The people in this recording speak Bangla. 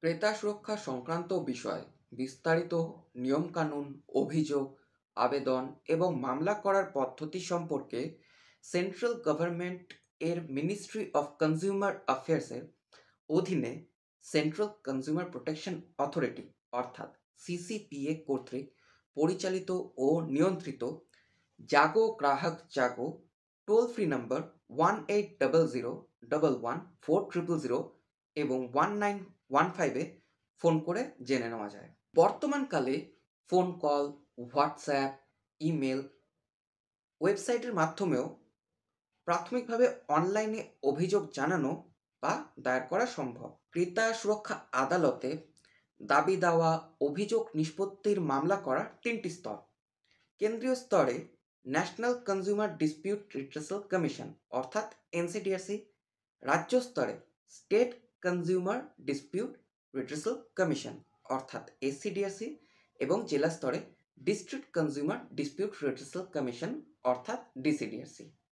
ক্রেতা সুরক্ষা সংক্রান্ত বিষয়ে বিস্তারিত নিয়মকানুন, অভিযোগ, আবেদন এবং মামলা করার পদ্ধতি সম্পর্কে সেন্ট্রাল গভর্নমেন্ট এর মিনিস্ট্রি অফ কনজিউমার অ্যাফেয়ার্সের অধীনে সেন্ট্রাল কনজিউমার প্রোটেকশন অথরিটি অর্থাৎ সিসিপিএ কর্তৃক পরিচালিত ও নিয়ন্ত্রিত জাগো গ্রাহক জাগো টোল ফ্রি নম্বর 1800 11 4000 এবং 1915-এ ফোন করে জেনে নেওয়া যায়। বর্তমানকালে ফোন কল, হোয়াটসঅ্যাপ, ইমেল, ওয়েবসাইটের মাধ্যমেও প্রাথমিকভাবে অনলাইনে অভিযোগ জানানো বা দায়ের করা সম্ভব। ক্রেতা সুরক্ষা আদালতে দাবি দেওয়া, অভিযোগ নিষ্পত্তির মামলা করা তিনটি স্তর। কেন্দ্রীয় স্তরে national consumer dispute redressal commission অর্থাৎ এনসিডিআরসি, রাজ্য স্তরে state consumer dispute redressal commission অর্থাৎ এসসিডিআরসি এবং জেলা স্তরে district consumer dispute redressal commission অর্থাৎ ডিসিডিআরসি।